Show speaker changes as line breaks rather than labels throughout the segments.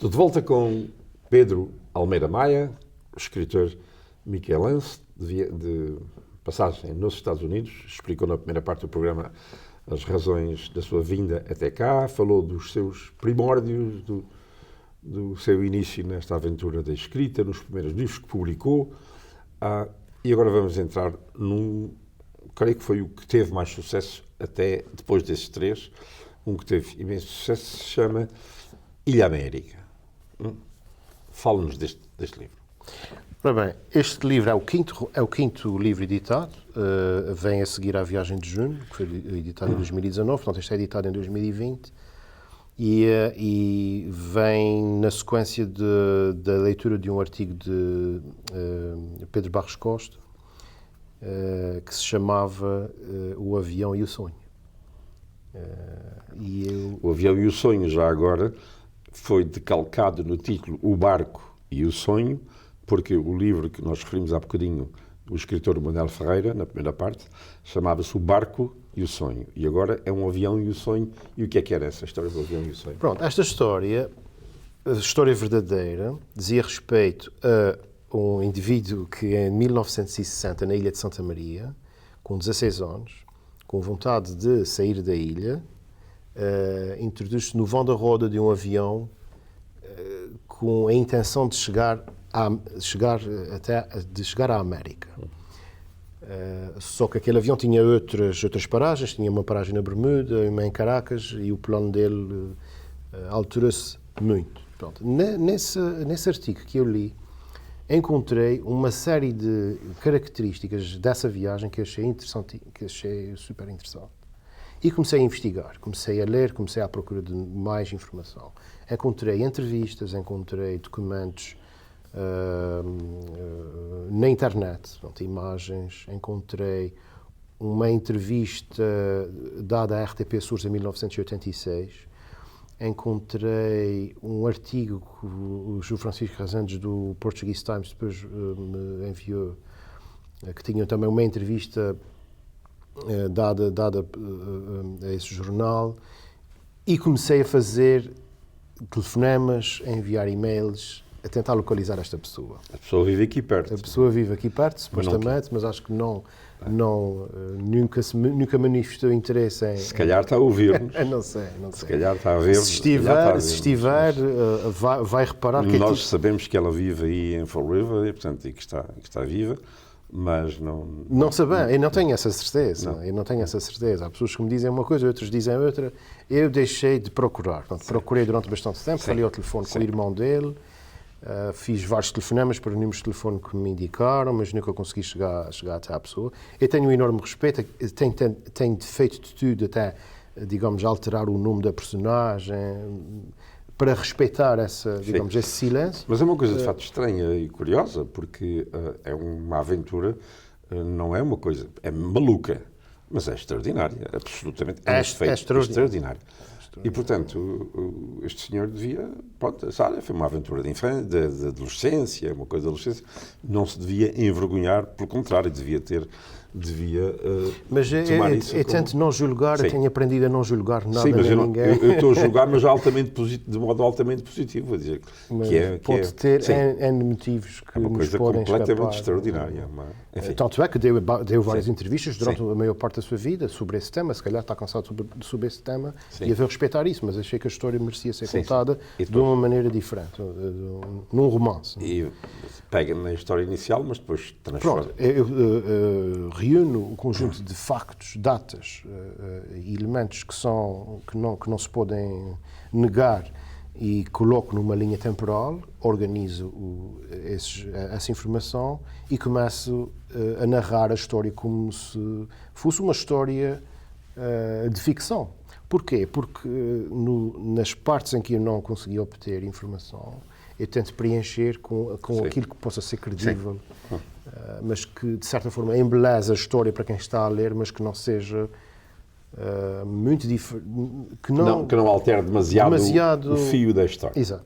Estou de volta com Pedro Almeida Maia, escritor miquelense, de passagem nos Estados Unidos. Explicou na primeira parte do programa as razões da sua vinda até cá, falou dos seus primórdios, do seu início nesta aventura da escrita, nos primeiros livros que publicou. E agora vamos entrar creio que foi o que teve mais sucesso até depois desses três. Um que teve imenso sucesso se chama Ilha América. Fala-nos deste livro.
Ora bem, este livro é o quinto livro editado, vem a seguir à Viagem de Junho, que foi editado em 2019, portanto este é editado em 2020, e vem na sequência da leitura de um artigo de Pedro Barros Costa, que se chamava O Avião e o Sonho.
O Avião e o Sonho, já agora, foi decalcado no título O Barco e o Sonho, porque o livro que nós referimos há bocadinho, o escritor Manuel Ferreira, na primeira parte, chamava-se O Barco e o Sonho. E agora é um avião e o sonho. E o que era essa história do avião e o sonho?
Pronto, esta história, a história verdadeira, dizia respeito a um indivíduo que em 1960, na ilha de Santa Maria, com 16 anos, com vontade de sair da ilha, introduz-se no vão da roda de um avião com a intenção de chegar à América. Só que aquele avião tinha outras paragens, tinha uma paragem na Bermuda, uma em Caracas, e o plano dele alterou-se muito. Pronto. Nesse artigo que eu li, encontrei uma série de características dessa viagem que achei interessante, que achei super interessante. E comecei a investigar, comecei a ler, comecei à procura de mais informação. Encontrei entrevistas, encontrei documentos na internet, portanto, imagens, encontrei uma entrevista dada à RTP Source em 1986, encontrei um artigo que o João Francisco Rezendes do Portuguese Times depois me enviou, que tinha também uma entrevista dada a esse jornal, e comecei a fazer telefonemas, a enviar e-mails, a tentar localizar esta pessoa.
A pessoa vive aqui perto.
A pessoa vive aqui perto, supostamente, mas acho que nunca manifestou interesse em...
Se calhar está a ouvir-nos.
Não sei.
Se calhar está a ver-nos.
Se estiver, vai reparar que...
Nós sabemos que ela vive aí em Fall River, e, portanto, que está viva, mas não...
Não sabemos, eu não tenho essa certeza. Eu não tenho essa certeza. Há pessoas que me dizem uma coisa, outros dizem outra. Eu deixei de procurar. Portanto, procurei durante bastante tempo, falei ao telefone com o irmão dele, fiz vários telefonemas para números de telefone que me indicaram, mas nunca consegui chegar até à pessoa. Eu tenho um enorme respeito, tenho feito de tudo até, digamos, alterar o nome da personagem, para respeitar esse silêncio.
Mas é uma coisa de facto estranha e curiosa, porque é uma aventura, não é uma coisa, é maluca, mas é extraordinária, absolutamente, é extraordinário. E, portanto, este senhor devia... Pronto, sabe, foi uma aventura de infância, de adolescência, uma coisa de adolescência. Não se devia envergonhar, pelo contrário, devia
mas
tomar isso
eu tento não julgar, eu tenho aprendido a não julgar nada nem ninguém.
Eu estou a julgar, mas de modo altamente positivo, vou dizer.
Pode ter N motivos que nos podem escapar.
É uma coisa completamente extraordinária.
Tanto é que deu várias entrevistas durante a maior parte da sua vida sobre esse tema, se calhar está cansado sobre esse tema, e eu vou respeitar isso, mas achei que a história merecia ser contada de uma maneira diferente, num romance.
E pega na história inicial, mas depois transforma.
Pronto, reúno um conjunto de factos, datas e elementos que não se podem negar e coloco numa linha temporal, organizo essa informação e começo a narrar a história como se fosse uma história de ficção. Porquê? Porque nas partes em que eu não consegui obter informação, eu tento preencher com aquilo que possa ser credível, mas que, de certa forma, embeleza a história para quem está a ler, mas que não seja muito diferente...
Que não altere demasiado o fio da história.
Exato.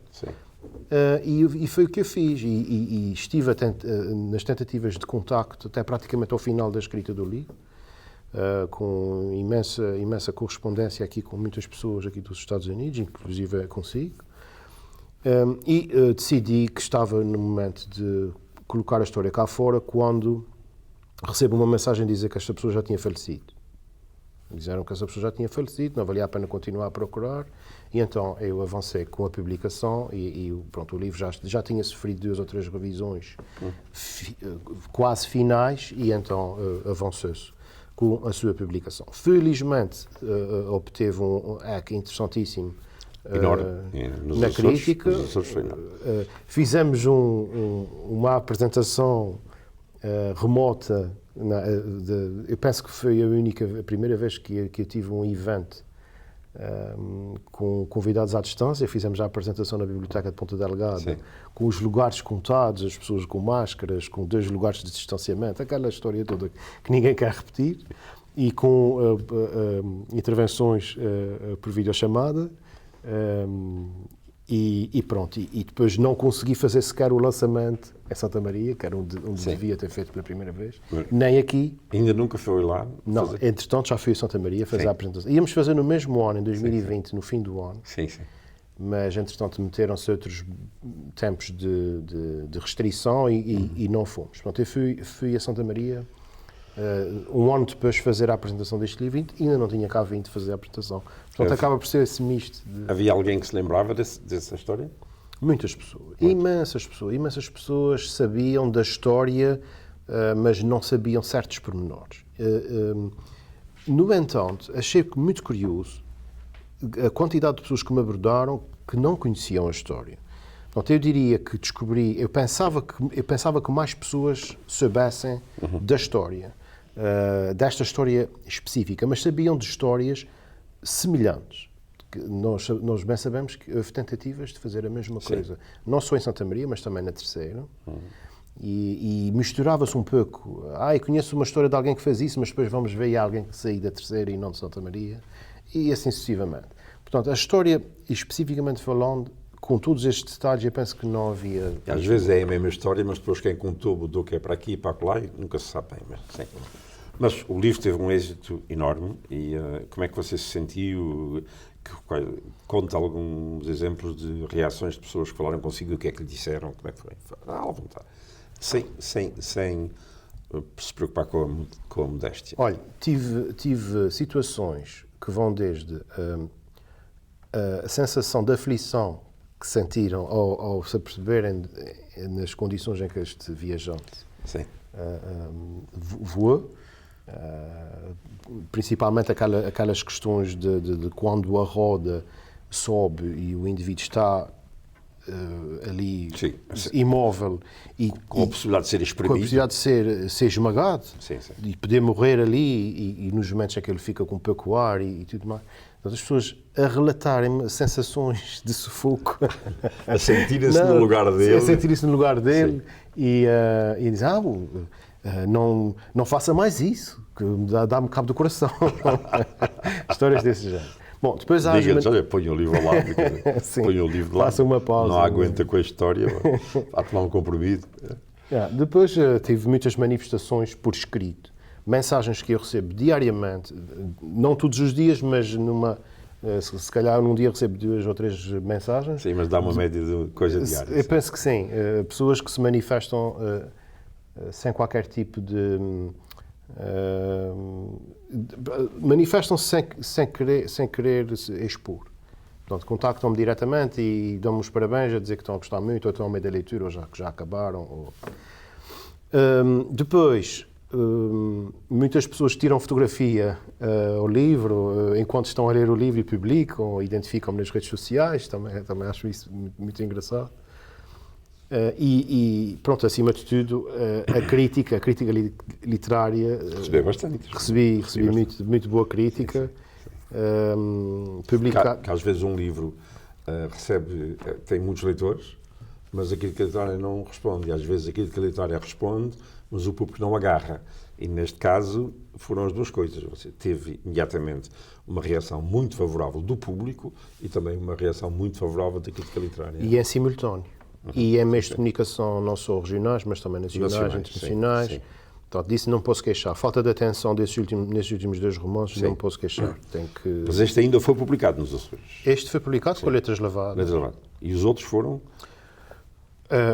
E foi o que eu fiz. E estive nas tentativas de contacto até praticamente ao final da escrita do livro, com imensa correspondência aqui com muitas pessoas aqui dos Estados Unidos, inclusive consigo. Decidi que estava no momento de colocar a história cá fora quando recebo uma mensagem a dizer que esta pessoa já tinha falecido. Disseram que essa pessoa já tinha falecido, não valia a pena continuar a procurar, e então eu avancei com a publicação e pronto, o livro já tinha sofrido 2 ou 3 revisões quase finais, e então avançou-se com a sua publicação. Felizmente obteve um hack interessantíssimo na crítica. Fizemos uma apresentação remota. Eu penso que foi a primeira vez que eu tive um evento com convidados à distância. Fizemos a apresentação na Biblioteca de Ponta Delgada, sim, com os lugares contados, as pessoas com máscaras, com 2 lugares de distanciamento, aquela história toda que ninguém quer repetir, e com intervenções por videochamada. E pronto, e depois não consegui fazer sequer o lançamento em Santa Maria, que era onde devia ter feito pela primeira vez, nem aqui.
Ainda nunca foi lá?
Não, entretanto já fui a Santa Maria fazer, sim, a apresentação. Íamos fazer no mesmo ano, em 2020, sim, no fim do ano,
sim, sim,
mas entretanto meteram-se outros tempos de restrição e não fomos. Pronto, eu fui a Santa Maria um ano depois de fazer a apresentação deste livro e ainda não tinha cá vindo fazer a apresentação. Portanto, acaba por ser esse misto.
Havia alguém que se lembrava dessa história?
Muitas pessoas. Imensas pessoas sabiam da história, mas não sabiam certos pormenores. No entanto, achei muito curioso a quantidade de pessoas que me abordaram que não conheciam a história. Portanto, eu diria que eu pensava que mais pessoas soubessem da história, desta história específica, mas sabiam de histórias semelhantes. Nós bem sabemos que houve tentativas de fazer a mesma coisa, não só em Santa Maria, mas também na Terceira, e misturava-se um pouco. Eu conheço uma história de alguém que fez isso, mas depois vamos ver alguém que saiu da Terceira e não de Santa Maria, e assim sucessivamente. Portanto, a história, especificamente falando, com todos estes detalhes, eu penso que não havia...
Às vezes é a mesma história, mas depois quem contou mudou que é para aqui e para lá e nunca se sabe bem. Mas o livro teve um êxito enorme e como é que você se sentiu? Conta alguns exemplos de reações de pessoas que falaram consigo, o que é que lhe disseram, como é que foi? À vontade. Sem se preocupar com a modéstia.
Olha, tive situações que vão desde a sensação de aflição que sentiram ao se aperceberem nas condições em que este viajante voou, principalmente aquelas questões de quando a roda sobe e o indivíduo está ali, sim, imóvel
com a possibilidade de ser espremido,
com a possibilidade de ser esmagado,
sim.
E poder morrer ali e nos momentos em que ele fica com pouco ar e tudo mais. Então, as pessoas a relatarem-me sensações de sufoco,
a sentirem-se no lugar dele,
e dizem, não faça mais isso, que dá-me cabo do coração. Histórias desse género. Bom, depois há...
Diga-lhes, olha, põe o livro lá, põe o livro lá,
faça uma pausa,
não aguenta com a história, há de tomar um comprimido.
Depois tive muitas manifestações por escrito, mensagens que eu recebo diariamente, não todos os dias, mas se calhar num dia recebo 2 ou 3 mensagens.
Sim, mas dá uma média de coisa diária.
Eu penso que sim, pessoas que se manifestam sem qualquer tipo de... manifestam-se sem querer expor. Portanto, contactam-me diretamente e dão-me os parabéns a dizer que estão a gostar muito, ou estão a meio da leitura, ou já acabaram. Depois, muitas pessoas tiram fotografia ao livro enquanto estão a ler o livro e publicam, ou identificam-me nas redes sociais, também acho isso muito engraçado. Pronto, acima de tudo, a crítica literária...
Recebi bastante.
Recebi muito boa crítica.
Que às vezes um livro tem muitos leitores, mas a crítica literária não responde. E às vezes a crítica literária responde, mas o público não agarra. E neste caso foram as duas coisas. Você teve imediatamente uma reação muito favorável do público e também uma reação muito favorável da crítica literária.
E é simultâneo. E é meios de comunicação não só regionais, mas também nacionais, internacionais. Sim. Portanto, disso não posso queixar. Falta de atenção nesses últimos 2 romances, não posso queixar.
Mas este ainda foi publicado nos Açores.
Este foi publicado com Letras Lavadas.
Letras Lavadas. E os outros foram?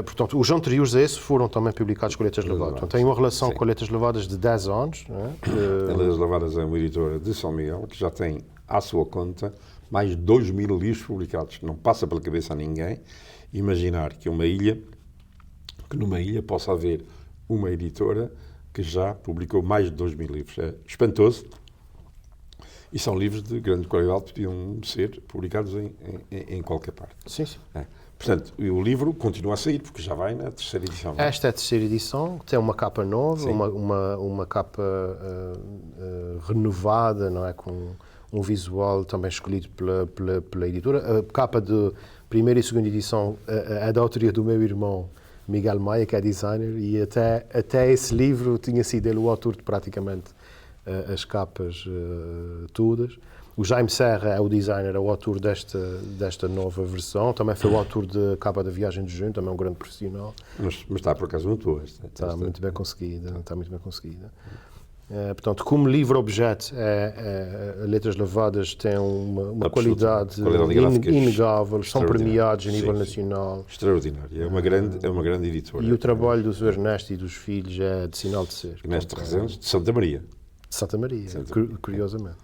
Portanto, os anteriores a esse foram também publicados com Letras Lavadas. Portanto, tem uma relação com Letras Lavadas de 10 anos.
A Letras Lavadas é uma editora de São Miguel que já tem à sua conta mais de 2.000 livros publicados. Não passa pela cabeça a ninguém imaginar que numa ilha possa haver uma editora que já publicou mais de 2.000 livros. É espantoso. E são livros de grande qualidade que podiam ser publicados em qualquer parte.
Sim, sim.
Portanto, o livro continua a sair, porque já vai na 3ª edição.
Esta é a 3ª edição, tem uma capa nova, uma capa renovada, não é? Com um visual também escolhido pela editora. A capa de 1ª e 2ª edição é da autoria do meu irmão, Miguel Maia, que é designer, e até esse livro tinha sido ele o autor de praticamente as capas todas. O Jaime Serra é o designer, é o autor desta nova versão. Também foi o autor da capa da Viagem de Junho, também um grande profissional.
Mas está, por acaso, muito boa.
Está muito bem conseguida. Portanto, como livro-objeto, Letras Lavadas tem uma qualidade inegável, são premiados a nível nacional.
Extraordinário. É uma grande editora.
E o trabalho do Sr. Ernesto e dos filhos é de sinal de ser.
Ernesto Rezendes, de Santa Maria.
De Santa Maria, curiosamente.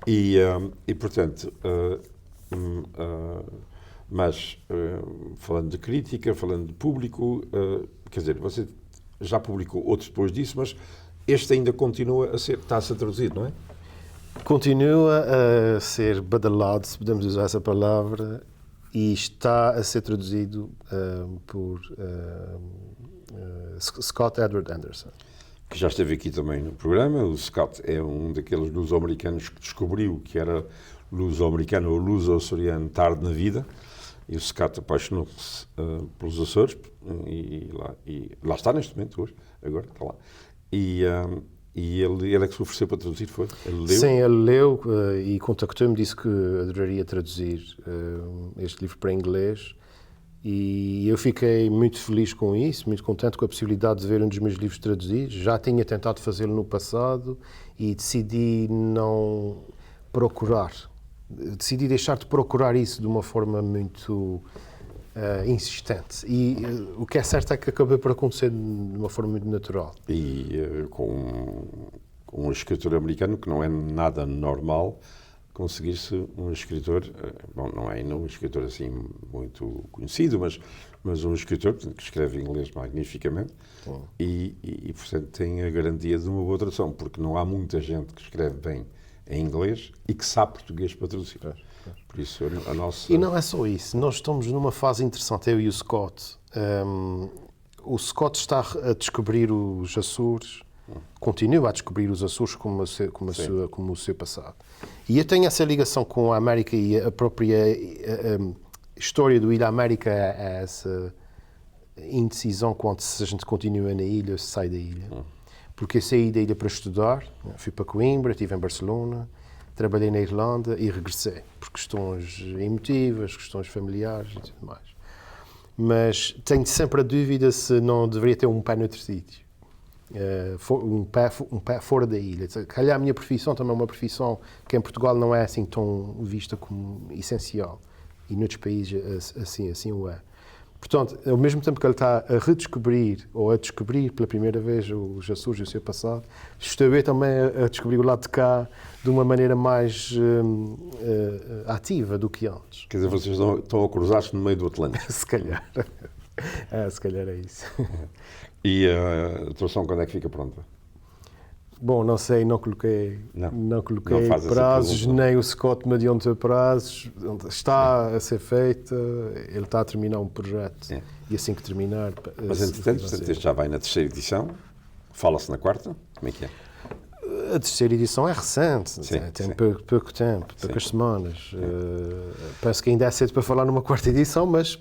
E portanto, mas falando de crítica, falando de público, quer dizer, você já publicou outros depois disso, mas este ainda continua está a ser traduzido, não é?
Continua a ser badalado, se podemos usar essa palavra, e está a ser traduzido por Scott Edward Anderson.
Que já esteve aqui também no programa. O Scott é um daqueles luso-americanos que descobriu que era luso-americano ou luso-açoriano tarde na vida, e o Scott apaixonou-se pelos Açores e lá está neste momento, hoje, agora está lá. E ele é que se ofereceu para traduzir, foi? Ele leu?
Sim, ele leu e contactou-me, disse que adoraria traduzir este livro para inglês. E eu fiquei muito feliz com isso, muito contente com a possibilidade de ver um dos meus livros traduzidos. Já tinha tentado fazê-lo no passado e decidi não procurar. Decidi deixar de procurar isso de uma forma muito insistente. E o que é certo é que acabou por acontecer de uma forma muito natural.
E com um escritor americano, que não é nada normal, conseguir-se um escritor, bom, não é um escritor assim muito conhecido, mas um escritor que escreve inglês magnificamente e, portanto, tem a garantia de uma boa tradução, porque não há muita gente que escreve bem em inglês e que sabe português para traduzir. Por isso, a nossa...
E não é só isso, nós estamos numa fase interessante, eu e o Scott. O Scott está a descobrir os Açores, continua a descobrir os Açores como o seu passado. E eu tenho essa ligação com a América e a própria história do Ilha América é essa indecisão quanto se a gente continua na ilha ou se sai da ilha. Porque eu saí da ilha para estudar, fui para Coimbra, estive em Barcelona, trabalhei na Irlanda e regressei, por questões emotivas, questões familiares e tudo mais. Mas tenho sempre a dúvida se não deveria ter um pé noutro sítio. Um pé fora da ilha. Calhar a minha profissão também é uma profissão que em Portugal não é assim tão vista como essencial. E noutros países assim o é. Portanto, ao mesmo tempo que ele está a redescobrir ou a descobrir pela primeira vez os Açores e o seu passado, estou eu também a descobrir o lado de cá de uma maneira mais ativa do que antes.
Quer dizer, vocês estão a cruzar-se no meio do Atlântico.
Se calhar. Se calhar é isso.
E a tradução quando é que fica pronta?
Bom, não sei, não coloquei prazos,
pergunta,
nem o Scott me adiantou prazos. Está a ser feita, ele está a terminar um projeto e assim que terminar...
Mas, entretanto, este já vai na 3ª edição, fala-se na 4ª, como é que é?
A 3ª edição é recente, tem pouco tempo, poucas semanas. Penso que ainda é cedo para falar numa 4ª edição, mas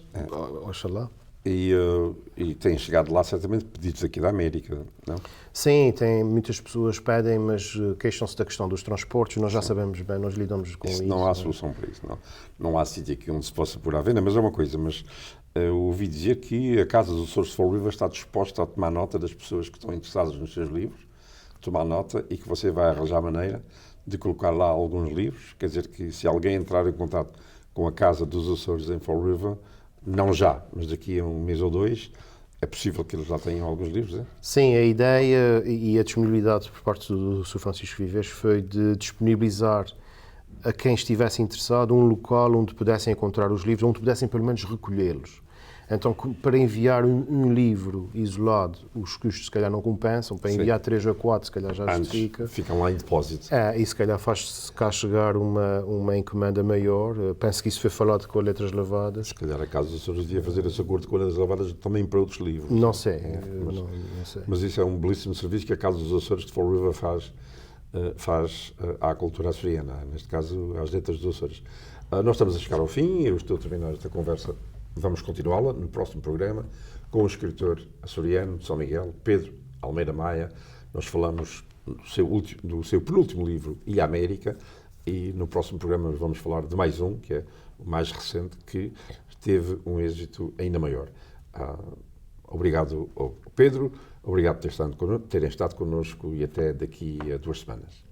oxalá.
E têm chegado lá certamente pedidos aqui da América, não?
Sim, muitas pessoas pedem, mas queixam-se da questão dos transportes. Nós já sabemos bem, nós lidamos com isso.
Não há solução para isso, não. Não há sítio aqui onde se possa pôr à venda, mas é uma coisa, eu ouvi dizer que a Casa dos Açores de Fall River está disposta a tomar nota das pessoas que estão interessadas nos seus livros, tomar nota e que você vai arranjar maneira de colocar lá alguns livros. Quer dizer que se alguém entrar em contato com a Casa dos Açores em Fall River, não já, mas daqui a um mês ou dois, é possível que eles já tenham alguns livros, é?
Sim, a ideia e a disponibilidade por parte do Sr. Francisco Vives foi de disponibilizar a quem estivesse interessado um local onde pudessem encontrar os livros, onde pudessem pelo menos recolhê-los. Então, para enviar um livro isolado, os custos se calhar não compensam, para enviar 3 ou 4 se calhar já justifica.
Ficam lá em depósito.
E se calhar faz-se cá chegar uma encomenda maior. Penso que isso foi falado com Letras Lavadas.
Se calhar a Casa dos Açores devia fazer esse acordo com Letras Lavadas também para outros livros.
Não sei, não sei.
Mas isso é um belíssimo serviço que a Casa dos Açores de Fall River faz à cultura açoriana, neste caso às Letras dos Açores. Nós estamos a chegar ao fim, eu estou a terminar esta conversa. Vamos continuá-la no próximo programa com o escritor açoriano de São Miguel, Pedro Almeida Maia. Nós falamos do seu penúltimo livro, E a América, e no próximo programa vamos falar de mais um, que é o mais recente, que teve um êxito ainda maior. Obrigado, Pedro, obrigado por terem estado connosco e até daqui a 2 semanas.